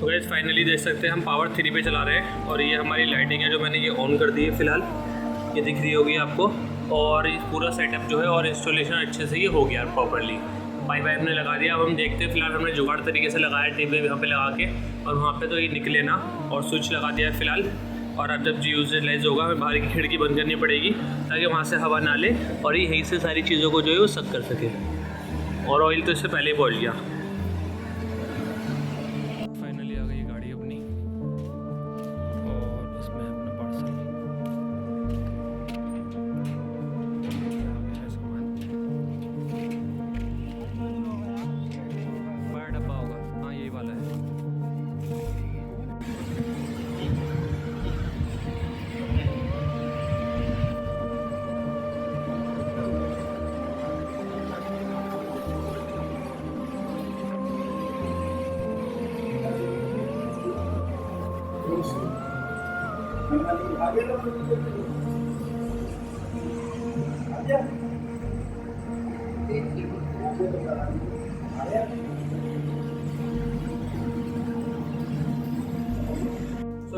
तो guys finally देख सकते हैं हम पावर 3 पे चला रहे हैं और ये हमारी लाइटिंग है जो मैंने ये ऑन कर दी है फ़िलहाल, ये दिख रही होगी आपको। और ये पूरा सेटअप जो है और इंस्टॉलेशन अच्छे से ये हो गया प्रॉपरली। पाइप वाइप ने लगा दिया। अब हम देखते हैं फ़िलहाल हमने जुगाड़ तरीके से लगाया टेप यहाँ पे लगा के, और वहाँ पे तो ये निकले ना, और स्विच लगा दिया है फ़िलहाल। और अब जब यूटिलाइज होगा हमें बाहर की खिड़की बंद करनी पड़ेगी ताकि वहाँ से हवा ना ले और ये यहीं से सारी चीज़ों को जो है वो सक कर सके। और ऑयल तो इससे पहले ही पहुँच गया। फाइनली आ गई गाड़ी अपनी और इसमें अपना पार्सल बड़ा डब्बा होगा। हाँ यही वाला है।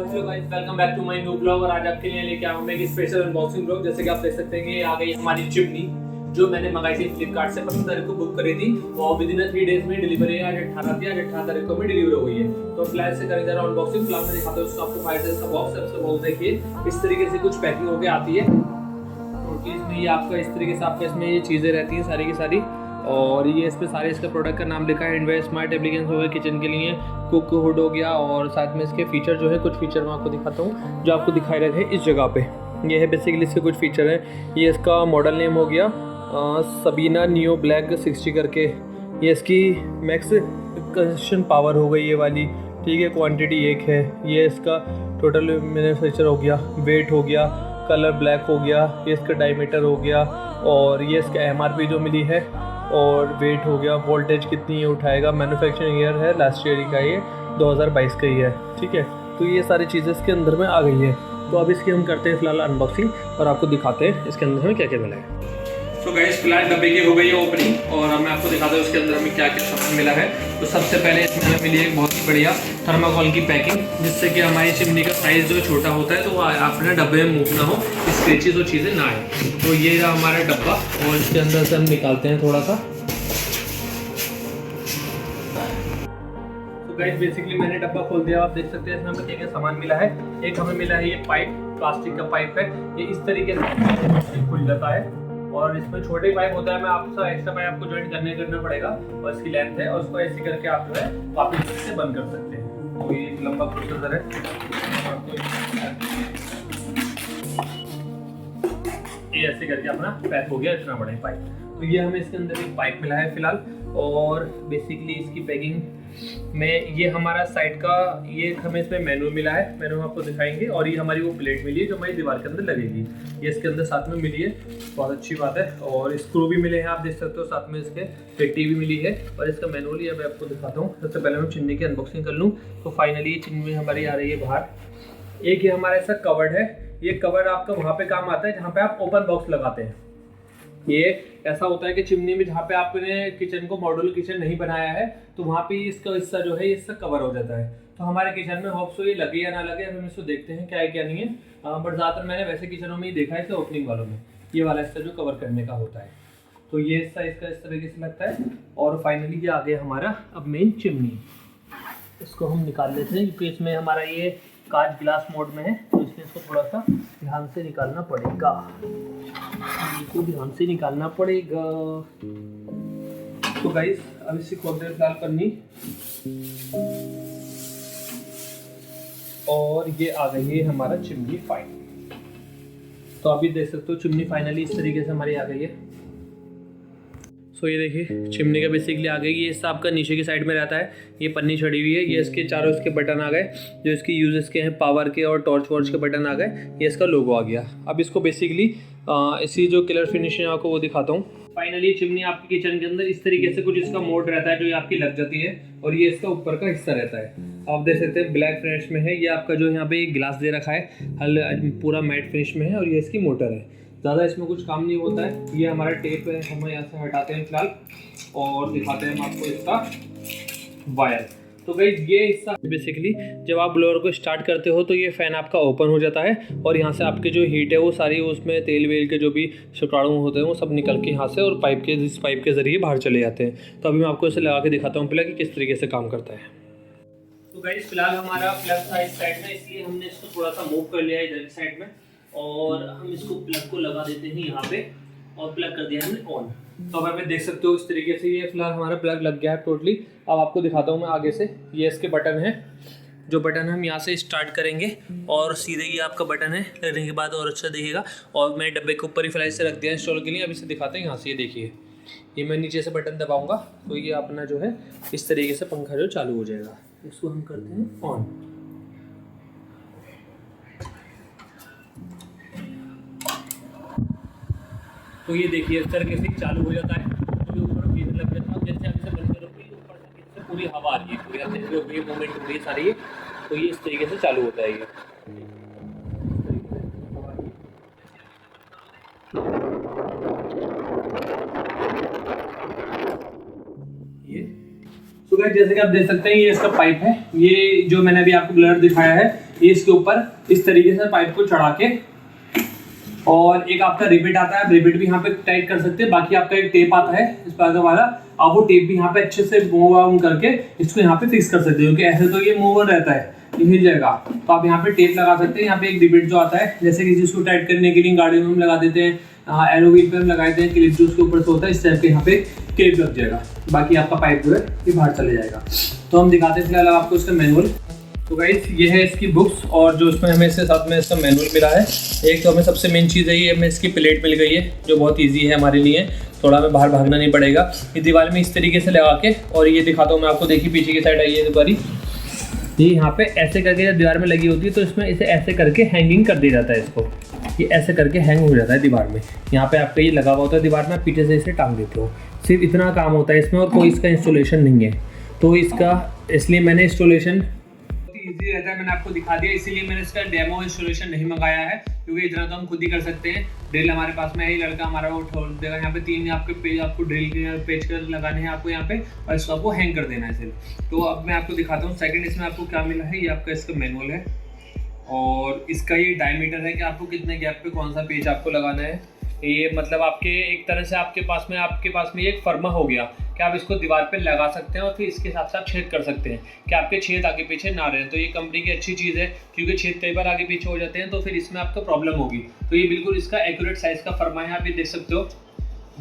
Hello guys, welcome back to my new blog. और आज आपके लिए लेके आया हूं मैं एक स्पेशल अनबॉक्सिंग ब्लॉग। जैसे कि आप देख सकते हैं ये आ गई हमारी चिमनी जो मैंने मंगाई थी फ्लिपकार्ट से। 15 तारीख को बुक करी थी और विद इन 3 डेज में डिलीवरी है। आज 18 थी, आज 18 तारीख को भी डिलीवर हो गई है। तो फिलहाल से करें जरा अनबॉक्सिंग। फिलहाल मैं दिखाता हूं उसका आपको फाइल साइज का बॉक्स। सबसे बहुत देखिए इस तरीके से कुछ पैकिंग होके आती है। तो इसमें ये आपका इस तरीके से आपका इसमें ये चीज़ें रहती हैं सारी की सारी। और ये इस पे सारे इसका प्रोडक्ट का नाम लिखा है। इनवे स्मार्ट एप्लीकेशन हो गया किचन के लिए, कुक हुड हो गया, और साथ में इसके फीचर जो है कुछ फीचर मैं आपको दिखाता हूँ जो आपको दिखाई रहे थे इस जगह पे। ये है बेसिकली इसके कुछ फीचर है। ये इसका मॉडल नेम हो गया सबीना नियो ब्लैक 60 करके। ये इसकी मैक्स कंजप्शन पावर हो गई ये वाली, ठीक है। क्वांटिटी 1 है। ये इसका टोटल मैन्युफैक्चर हो गया, वेट हो गया, कलर ब्लैक हो गया, ये इसका डायमीटर हो गया, और ये इसका MRP जो मिली है, और वेट हो गया, वोल्टेज कितनी ये उठाएगा, मैन्युफैक्चरिंग ईयर है लास्ट ईयर का, ये 2022 का ही है, ठीक है। तो ये सारी चीज़ें इसके अंदर में आ गई है। तो अब इसकी हम करते हैं फिलहाल अनबॉक्सिंग और आपको दिखाते हैं इसके अंदर हमें क्या क्या मिला है। तो गाइस फिलहाल डब्बे की हो गई है ओपनिंग और अब मैं आपको दिखाता हूँ उसके अंदर हमें क्या क्या सामान मिला है। तो सबसे पहले इसमें हमें मिली एक बहुत ही बढ़िया थर्माकोल की पैकिंग, जिससे कि हमारी चिमनी का साइज़ जो छोटा होता है तो अपने डब्बे में मूव ना हो, स्क्रेचेस और चीज़ें ना आए। तो ये रहा हमारा डब्बा और इसके अंदर से हम निकालते हैं थोड़ा सा। तो गाइस बेसिकली मैंने डब्बा खोल दिया। आप देख सकते हैं इसमें हमें क्या क्या सामान मिला है। एक हमें मिला है ये पाइप, प्लास्टिक का पाइप है। ये इस तरीके से खुल जाता है और इसमें छोटे पाइप होता है। मैं आपसे एक्स्ट्रा पाइप आपको ज्वाइन करना पड़ेगा और इसकी लेंथ है, और उसको ऐसे करके आप जो है वापस से बंद कर सकते हैं। तो ये एक लंबा प्रोसेसर है। ये ऐसे करके अपना पैक हो गया इतना बड़ा पाइप। तो ये हमें इसके अंदर एक पाइप मिला है फिलहाल। और बेसिकली इसकी पैकिंग में ये हमारा साइड का ये हमें इसमें मेनू मिला है, मेनू आपको दिखाएंगे। और ये हमारी वो प्लेट मिली है जो हमारी दीवार के अंदर लगेगी, ये इसके अंदर साथ में मिली है, बहुत अच्छी बात है। और स्क्रू भी मिले हैं, आप देख सकते हो, साथ में इसके पेटी भी मिली है और इसका मैनुअल ये मैं आपको दिखाता हूँ। सबसे पहले मैं चिमनी की अनबॉक्सिंग कर लूँ। तो फाइनली ये चिमनी हमारी आ रही है बाहर। एक ये हमारा ऐसा कवर्ड है। ये कवर आपका वहाँ पे काम आता है जहाँ पे आप ओपन बॉक्स लगाते हैं। ये ऐसा होता है कि चिमनी में जहाँ पे आपने किचन को मॉड्यूलर किचन नहीं बनाया है तो वहाँ पे इसका हिस्सा जो है इससे कवर हो जाता है। तो हमारे किचन में होप सो ये लगे या ना लगे, हम इसको देखते हैं क्या है क्या नहीं है। बट ज़्यादातर मैंने वैसे किचनों में ही देखा है, इसे ओपनिंग वालों में ये वाला हिस्सा जो कवर करने का होता है। तो ये हिस्सा इसका इस तरीके से लगता है। और फाइनली ये आ गया हमारा अब मेन चिमनी। इसको हम निकाल लेते हैं क्योंकि इसमें हमारा ये कांच ग्लास मोड में है, तो इसलिए इसको थोड़ा सा ध्यान से निकालना पड़ेगा। इसको ध्यान से निकालना पड़ेगा। तो गाइस अब इसे खोलते हैं फिलहाल पन्नी, और ये आ गई है हमारा चिमनी फाइनल। तो अभी देख सकते हो चिमनी फाइनली इस तरीके से हमारी आ गई है। सो ये देखिए चिमनी का बेसिकली आ गई। ये इसका आपका नीचे की साइड में रहता है, ये पन्नी चढ़ी हुई है। ये इसके चारों इसके बटन आ गए जो इसके यूजेस के हैं, पावर के और टॉर्च वॉर्च के बटन आ गए। ये इसका लोगो आ गया। अब इसको बेसिकली इसी जो कलर फिनिशिंग आपको वो दिखाता हूँ। फाइनली चिमनी आपके किचन के अंदर इस तरीके से कुछ इसका मोड रहता है जो ये आपकी लग जाती है, और ये इसका ऊपर का हिस्सा रहता है। आप देख सकते हैं ब्लैक फिनिश में है। ये आपका जो यहाँ पे ग्लास दे रखा है पूरा मैट फिनिश में है, और ये इसकी मोटर है। ज़्यादा इसमें कुछ काम नहीं होता है। ये हमारा टेप है, हम यहाँ से हटाते हैं फिलहाल और दिखाते हैं हम आपको इसका वायर। तो गाइस ये हिस्सा बेसिकली जब आप ब्लोअर को स्टार्ट करते हो तो ये फ़ैन आपका ओपन हो जाता है और यहाँ से आपके जो हीट है वो सारी उसमें तेल वेल के जो भी शुक्राणु होते हैं वो सब निकल के यहाँ से और इस पाइप के ज़रिए बाहर चले जाते हैं। तो अभी मैं आपको इसे लगा के दिखाता हूँ पहले कि किस तरीके से काम करता है। तो गाइस फिलहाल हमारा प्लग था इस साइड में, इसलिए हमने इसको थोड़ा सा मूव कर लिया है इधर की साइड में और हम इसको प्लग को लगा देते हैं यहाँ पे और प्लग कर दिया हमने ऑन। तो अब आप देख सकते हो इस तरीके से ये फिलहाल हमारा प्लग लग गया है टोटली। अब आपको दिखाता हूँ मैं आगे से, ये इसके बटन है, जो बटन हम यहाँ से स्टार्ट करेंगे और सीधे ये आपका बटन है लगने के बाद और अच्छा दिखेगा। और मैं डब्बे के ऊपर ही फ्लैश से रख दिया इंस्टॉल के लिए। अब इसे दिखाते हैं यहाँ से, ये देखिए ये मैं नीचे से बटन दबाऊँगा तो ये अपना जो है इस तरीके से पंखा जो चालू हो जाएगा। इसको हम करते हैं ऑन। तो ये देखिए इस तरीके से चालू हो जाता है। तो ऊपर फीस लग जाता है, जैसे आप इसे बंद करोगे ऊपर से पूरी हवा आ रही है, पूरी आप देख रहे हो मूवमेंट हो रही है सारी। तो ये इस तरीके से चालू होता है ये। तो गाइस जैसे कि आप देख सकते हैं ये इसका पाइप है, ये जो मैंने अभी आपको ब्लर दिखाया है ये इसके ऊपर इस तरीके से पाइप को चढ़ा के, और एक आपका रिबिट आता है, रिबिट भी यहाँ पे टाइट कर सकते हैं। बाकी आपका एक टेप आता है इस पास वाला, आप वो टेप भी यहाँ पे अच्छे से मूव ऑन करके इसको यहाँ पे फिक्स कर सकते हो, क्योंकि ऐसे तो ये मूव ऑन रहता है, ये हिल जाएगा। तो आप यहाँ पे टेप लगा सकते हैं। यहाँ पे एक रिबिट जो आता है, जैसे कि जिसको टाइट करने के लिए गाड़ी में हम लगा देते हैं, एरो व्हील पे हम लगा देते हैं क्लिप जो उसके ऊपर से होता है, इस टाइप के यहाँ पे क्लिप लग जाएगा। बाकी आपका पाइप जो है ये बाहर चले जाएगा। तो हम दिखाते हैं फिलहाल आपको इसका मैनुअल। तो गाइस ये है इसकी बुक्स और जो इसमें हमें इसके साथ में इसका मैनुअल मिला है। एक तो हमें सबसे मेन चीज़ है ये हमें इसकी प्लेट मिल गई है जो बहुत इजी है हमारे लिए, थोड़ा हमें बाहर भागना नहीं पड़ेगा। ये दीवार में इस तरीके से लगा के, और ये दिखाता हूँ मैं आपको, देखिए पीछे की साइड आई है दीवारी, ये यहाँ पे ऐसे करके जब दीवार में लगी होती है तो इसमें इसे ऐसे करके हैंगिंग कर दिया जाता है। इसको ये ऐसे करके हैंग हो जाता है दीवार में। यहाँ पे आपका ये लगा हुआ होता है दीवार में, पीछे से इसे टांग देते हो। सिर्फ इतना काम होता है इसमें और कोई इसका इंस्टॉलेशन नहीं है। तो इसका इसलिए मैंने इंस्टॉलेशन इजी रहता है, मैंने आपको दिखा दिया, इसीलिए मैंने इसका डेमो इंस्टॉलेशन नहीं मंगाया है, क्योंकि इतना तो हम खुद ही कर सकते हैं। ड्रिल हमारे पास में है, लड़का हमारा वो ठोक देगा। यहाँ पे 3 आपके पेज आपको ड्रिल के पेज कर लगाने हैं आपको यहाँ पे, और इसको आपको हैंग कर देना है सिर्फ। तो अब मैं आपको दिखाता हूँ सेकंड इसमें आपको क्या मिला है। ये आपका इसका मैनुअल है और इसका ये डायमीटर है कि आपको कितने गैप पे कौन सा पेज आपको लगाना है। ये मतलब आपके एक तरह से आपके पास में एक फर्मा हो गया कि आप इसको दीवार पे लगा सकते हैं और फिर इसके हिसाब से आप छेद कर सकते हैं कि आपके छेद आगे पीछे ना रहें। तो ये कंपनी की अच्छी चीज़ है, क्योंकि छेद कई बार आगे पीछे हो जाते हैं तो फिर इसमें आपको प्रॉब्लम होगी। तो ये बिल्कुल इसका एक्यूरेट साइज का फर्मा है, आप ये देख सकते हो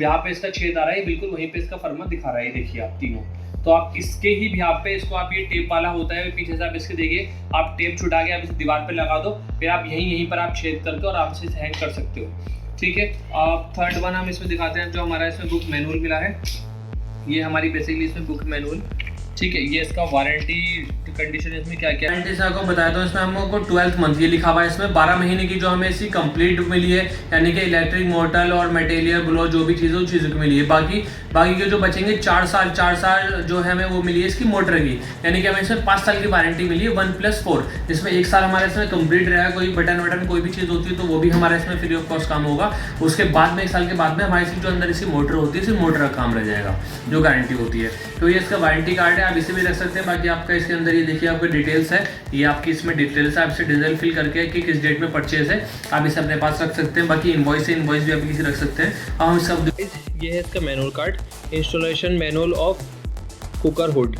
यहाँ पे इसका छेद आ रहा है, बिल्कुल वहीं पे इसका फर्मा दिखा रहा है, देखिए आप तीनों। तो आप इसके ही यहाँ पे इसको आप ये टेप वाला होता है पीछे से, आप इसके देखिए आप टेप छुटा के आप इसे दीवार पे लगा दो, फिर आप यहीं पर आप छेद करके और आराम से हैंग कर सकते हो। ठीक है, अब थर्ड वन हम इसमें दिखाते हैं जो हमारा इसमें बुक मैनुअल मिला है। ये हमारी बेसिकली इसमें बुक मैनुअल, ठीक है। ये इसका वारंटी कंडीशन इसमें क्या क्या वारंटी से आपको बताया तो इसमें हमको 12th मंथ ये लिखा हुआ है। इसमें 12 महीने की जो हमें इसकी कंप्लीट मिली है, यानी कि इलेक्ट्रिक मोटर और मटेरियल ब्लो जो भी चीज़ है उस चीज़ की मिली है। बाकी के जो बचेंगे 4 साल जो है हमें वो मिली है इसकी मोटर की, यानी कि हमें इसमें 5 साल की वारंटी मिली है 1+4, जिसमें 1 साल हमारा इसमें कंप्लीट रहेगा। कोई बटन कोई भी चीज़ होती है तो वो भी हमारा इसमें फ्री ऑफ कॉस्ट काम होगा। उसके बाद में 1 साल के बाद में हमारी जो अंदर इसकी मोटर होती है, इसी मोटर का काम रह जाएगा जो गारंटी होती है। तो ये इसका वारंटी कार्ड है, आप इसे भी रख सकते हैं। बाकी आपका इसके अंदर ये देखिए आपका डिटेल्स है, ये आपकी इसमें डिटेल्स है, आप इसे डिटेल फिल करके कि किस डेट में परचेज है आप इसे अपने पास रख सकते हैं। बाकी इनवॉइस भी आप किसी रख सकते हैं। हम सब ये है इसका manual card, installation manual of cooker hood.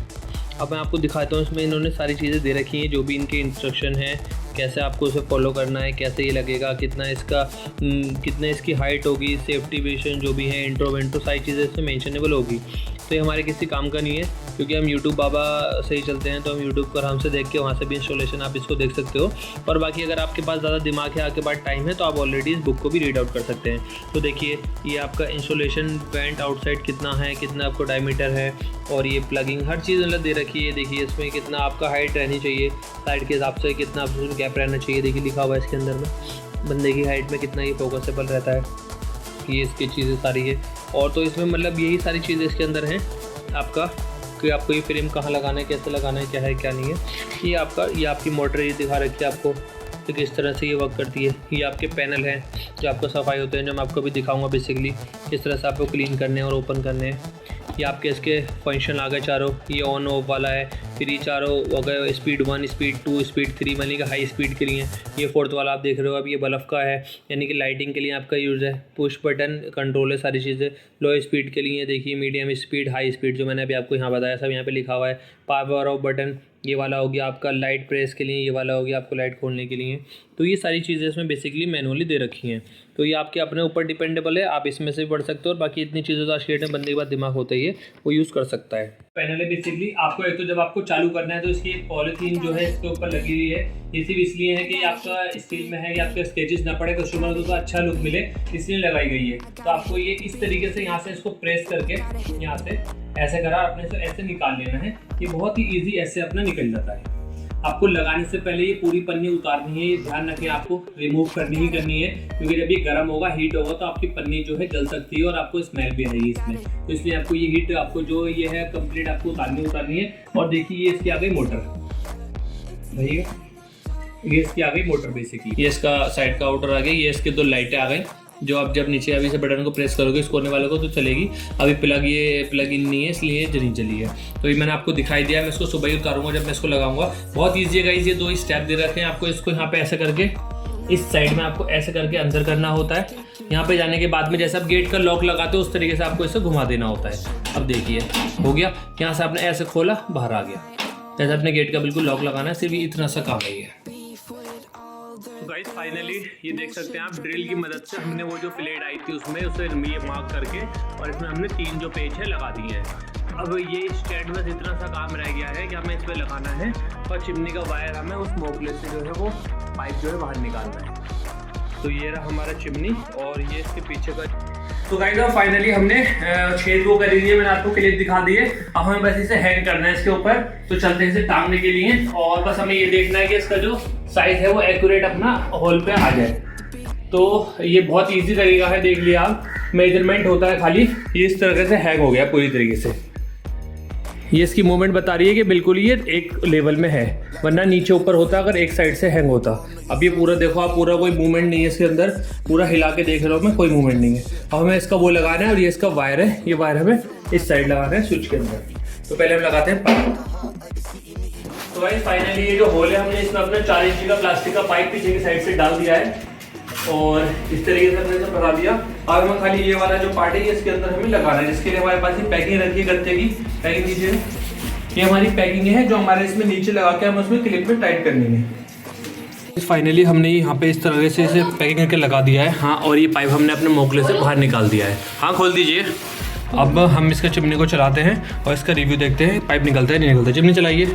अब मैं आपको दिखाता हूँ, इसमें इन्होंने सारी चीज़ें दे रखी हैं, जो भी इनके इंस्ट्रक्शन है, कैसे आपको उसे फॉलो करना है, कैसे ये लगेगा, कितना इसकी हाइट होगी, सेफ्टी विशन जो भी है, इंट्रो वेंट्रो सारी चीज़ें इसमें मेंशनेबल होगी। तो ये हमारे किसी काम का नहीं है, क्योंकि हम YouTube बाबा से ही चलते हैं, तो हम YouTube पर हमसे देख के वहाँ से भी इंस्टॉलेशन आप इसको देख सकते हो। और बाकी अगर आपके पास ज़्यादा दिमाग है, आपके पास टाइम है, तो आप ऑलरेडी इस बुक को भी रीड आउट कर सकते हैं। तो देखिए ये आपका इंस्टॉलेशन वेंट आउटसाइड कितना है, कितना आपको डायमीटर है, और ये प्लगिंग हर चीज़ मतलब दे रखी है। देखिए इसमें कितना आपका हाइट रहनी चाहिए, साइड के हिसाब से कितना आपको गैप रहना चाहिए, देखिए लिखा हुआ है इसके अंदर में बंदे की हाइट में कितना ये फोकसेबल रहता है, ये इसकी चीज़ें सारी है। और तो इसमें मतलब यही सारी चीज़ें इसके अंदर हैं आपका, कि आपको ये फ्रेम कहाँ लगाना है, कैसे लगाना है, क्या है क्या नहीं है। ये आपकी मोटर ये दिखा रखी है आपको कि किस तरह से ये वर्क करती है। ये आपके पैनल हैं जो आपको सफाई होते हैं, जो मैं आपको भी दिखाऊंगा बेसिकली किस तरह से आपको क्लीन करने हैं और ओपन करने हैं। ये आपके इसके फंक्शन आ गए चारों, ये ऑन ऑफ वाला है। फिर ये चारों हो गए स्पीड 1, स्पीड 2, स्पीड 3, यानी कि हाई स्पीड के लिए। ये फोर्थ वाला आप देख रहे हो अब, ये बल्ब का है, यानी कि लाइटिंग के लिए आपका यूज़ है। पुश बटन कंट्रोल है, सारी चीज़ें। लो स्पीड के लिए देखिए, मीडियम स्पीड, हाई स्पीड, जो मैंने अभी आपको यहाँ बताया सब यहाँ पे लिखा हुआ है। पावर ऑफ बटन ये वाला हो गया आपका, लाइट प्रेस के लिए ये वाला हो गया आपको लाइट खोलने के लिए। तो ये सारी चीज़ें इसमें बेसिकली मैनुअली दे रखी हैं। तो ये आपके अपने ऊपर डिपेंडेबल है, आप इसमें से भी पढ़ सकते हो। और बाकी इतनी चीज़ें तो आज के डेट में बंदे के पास दिमाग होता ही है, वो यूज़ कर सकता है। पैनल है बेसिकली आपको, एक तो जब आपको चालू करना है तो इसकी एक पॉलीथीन जो है इसके ऊपर लगी हुई है। ये सिर्फ इसलिए है कि आपका स्टील में है कि आपके स्केचेस ना पड़े, कस्टमर को तो अच्छा लुक मिले, इसलिए लगाई गई है। तो आपको ये इस तरीके से यहाँ से इसको प्रेस करके यहाँ से ऐसे करा अपने से ऐसे निकाल लेना है। ये बहुत ही ईजी ऐसे अपना निकल जाता है। आपको लगाने से पहले ये पूरी पन्नी उतारनी है, ये ध्यान रखें, आपको रिमूव करनी ही करनी है, क्योंकि जब ये गर्म होगा, हीट होगा, तो आपकी पन्नी जो है जल सकती है और आपको स्मेल भी आएगी इसमें। तो इसलिए आपको ये हीट, आपको जो ये है कंप्लीट आपको उतारनी है। और देखिए ये इसकी आ गई मोटर, भैया ये इसकी आ गई मोटर बेसिकली। ये इसका साइड का आउटर आ गया, ये इसके 2 लाइटें आ गई, जो आप जब नीचे अभी से बटन को प्रेस करोगे इस कोने वाले को तो चलेगी। अभी ये प्लग इन नहीं है, इसलिए नहीं चली है। तो ये मैंने आपको दिखाई दिया, मैं इसको सुबह ही उतारूंगा जब मैं इसको लगाऊंगा। बहुत ईजी है गाइस, ये 2 स्टेप दे रखे हैं आपको। इसको यहाँ पे ऐसे करके इस साइड में आपको ऐसे करके अंदर करना होता है। यहाँ पे जाने के बाद में जैसे आप गेट का लॉक लगाते हो उस तरीके से आपको इसे घुमा देना होता है। अब देखिए हो गया, यहाँ से आपने ऐसे खोला, बाहर आ गया। जैसे अपने गेट का बिल्कुल लॉक लगाना है, सिर्फ इतना सा काम है ये। तो गाइस फाइनली ये देख सकते हैं आप, ड्रिल की मदद से हमने वो जो प्लेट आई थी उसमें उसे ये मार्क करके और इसमें हमने 3 जो पेच है लगा दिए हैं। अब ये स्टैंड में इतना सा काम रह गया है कि हमें इस पर लगाना है और चिमनी का वायर हमें उस मोकले से जो है वो पाइप जो है बाहर निकालना है। तो ये रहा हमारा चिमनी और ये इसके पीछे का। तो गाइस अब फाइनली हमने छेद वो कर दिए, मैंने आपको क्लिप दिखा दिए। अब हमें बस इसे हैंग करना है इसके ऊपर। तो चलते हैं इसे टांगने के लिए, और बस हमें ये देखना है कि इसका जो साइज है वो एक्यूरेट अपना होल पे आ जाए। तो ये बहुत इजी तरीका है, देख लिया आप, मेजरमेंट होता है खाली। ये इस तरह से हैंग हो गया पूरी तरीके से। ये इसकी मूवमेंट बता रही है कि बिल्कुल ये एक लेवल में है, वरना नीचे ऊपर होता अगर एक साइड से हैंग होता। अब ये पूरा देखो आप, पूरा कोई मूवमेंट नहीं है इसके अंदर, पूरा हिला के देख रहा हूँ मैं, कोई मूवमेंट नहीं है। अब हमें इसका वो लगाना है, और ये इसका वायर है, ये वायर हमें इस साइड लगाना है स्विच के अंदर। तो पहले हम लगाते हैं पाइप। तो भाई फाइनली ये जो होल है, हमने इसमें अपना 4 इंच का प्लास्टिक का पाइप पीछे की साइड से डाल दिया है और इस तरीके से हमने इसे फंसा दिया। अब हमें खाली ये वाला जो पार्ट है इसके अंदर हमें लगाना है, जिसके लिए हमारे पास ये पैकिंग रखी है गत्ते की। पैकिंग नीचे ये हमारी पैकिंग है जो हमारे इसमें नीचे लगा के हम उसमें क्लिप में टाइट करनी है। फाइनली हमने यहाँ पे इस तरह से इसे पैकिंग करके लगा दिया है। हाँ, और ये पाइप हमने अपने मोकले से बाहर निकाल दिया है। हाँ, खोल दीजिए। अब हम इसका चिमनी को चलाते हैं और इसका रिव्यू देखते हैं, पाइप निकलता है नहीं निकलता। चिमनी चलाइए।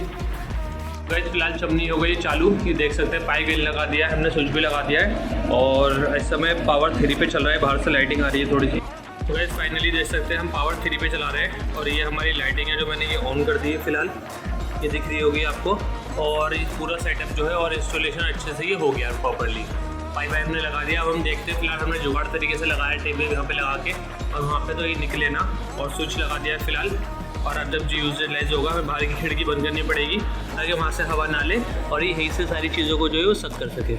फिलहाल चिमनी हो गई चालू, ये देख सकते हैं पाइप भी लगा दिया है हमने, स्विच भी लगा दिया है और इस समय पावर 3 पे चल रहा है। बाहर से लाइटिंग आ रही है थोड़ी सी। तो गाइस फाइनली देख सकते हैं हम पावर 3 पे चला रहे हैं और ये हमारी लाइटिंग है जो मैंने ये ऑन कर दी है फिलहाल, ये दिख रही होगी आपको। और ये पूरा सेटअप जो है और इंस्टॉलेशन अच्छे से ये हो गया प्रॉपरली। पाइप हमने लगा दिया। अब हम देखते हैं, फिलहाल हमने जुगाड़ तरीके से लगाया टेप यहाँ पे लगा के, और वहाँ पे तो ये निकले ना, और स्विच लगा दिया है फिलहाल। और अब जब यूजलाइज होगा हमें बाहर की खिड़की बंद करनी पड़ेगी ताकि वहाँ से हवा ना ले और ये यहीं से सारी चीज़ों को जो है वो सक कर सके।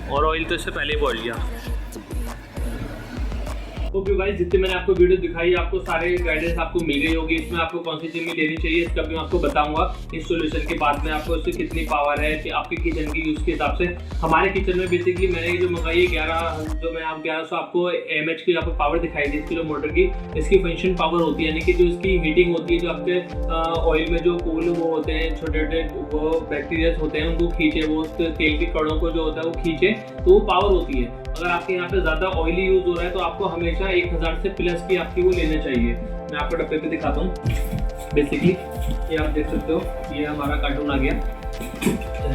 और ऑयल तो इससे पहले ही बोल लिया। ओके गाइस, जितने मैंने आपको वीडियो दिखाई, आपको सारे गाइडेंस आपको मिल गई होगी। इसमें आपको कौन सी चीज़ लेनी चाहिए इसका भी मैं आपको बताऊंगा इंस्टॉलेशन के बाद में। आपको इससे कितनी पावर है कि आपके किचन की यूज़ के हिसाब से। हमारे किचन में बेसिकली मैंने जो मंगाई है 1100 आपको mAh की आपको पावर दिखाई दी इसकी जो मोटर की। इसकी फंक्शन पावर होती है, यानी कि जो इसकी हीटिंग होती है, जो आपके ऑयल में जो कूल वो होते हैं, छोटे छोटे वो बैक्टीरियाज होते हैं, उनको खींचे, वो तेल के कणों को जो होता है वो खींचे, तो वो पावर होती है। अगर आपके यहाँ पे ज़्यादा ऑयली यूज़ हो रहा है तो आपको हमेशा 1000 से प्लस की आपकी वो लेना चाहिए। मैं आपको डब्बे पे दिखाता हूँ। बेसिकली ये आप देख सकते हो, ये हमारा कार्टून आ गया,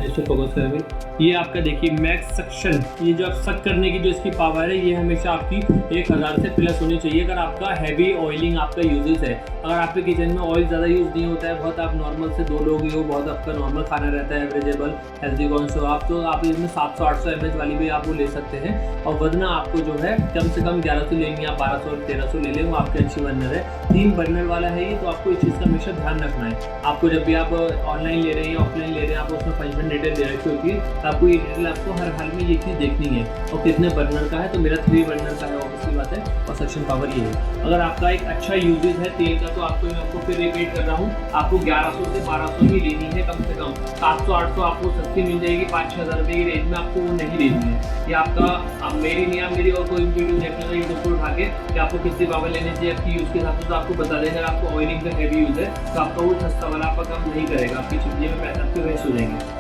इसको फोकस करेंगे। ये आपका देखिए मैक्स सक्शन, ये जो आप सक करने की जो इसकी पावर है ये हमेशा आपकी 1000 से प्लस होनी चाहिए अगर आपका हैवी ऑयलिंग आपका यूजेस है। अगर आपके किचन में ऑयल ज़्यादा यूज़ नहीं होता है, बहुत आप नॉर्मल से 2 लोग ही हो, बहुत आपका नॉर्मल खाना रहता है, एवरेजेबल हेल्दी कौन से हो आप, तो आप इसमें 700-800 mAh वाली भी आप वो ले सकते हैं। और वरना आपको जो है कम से कम 1100 लेंगे, आप 1200-1300 ले लें, वो आपकी अच्छी बर्नर है। 3 बर्नर वाला है ये, तो आपको इस चीज़ का हमेशा ध्यान रखना है। आपको जब भी आप ऑनलाइन ले रहे हैं या ऑफलाइन ले रहे हैं, आपको उसमें फंक्शन डिटेल दे रखी होती है, आपको ये डिटेल आपको हर हाल में ये चीज़ देखनी है। और कितने बर्नर का है, तो मेरा 3 बर्नर का है ऑब्वियसली बात है। और सक्शन पावर ये है। अगर आपका एक अच्छा यूजेज है तेल का तो आपको फिर रिपीट कर रहा हूँ, आपको 1100 से 1200 ही लेनी है कम से कम। 700-800 आपको सस्ती मिल जाएगी, 5-6 हज़ार रुपये की रेंज में आपको वो नहीं लेनी है। ये आपका आप मेरी नहीं, आप मेरी और कोई वीडियो देख लेना यूट्यूब पर उठा के कि आपको कितनी पावर लेनी चाहिए आपकी यूज़ के हिसाब से, तो आपको बता देंगे। अगर आपको ऑयलिंग का हैवी यूज़ है तो आपका वो सस्ता वाला आपका काम नहीं करेगा, आपकी चिमनी में पैसे आपके वेस्ट हो जाएंगे।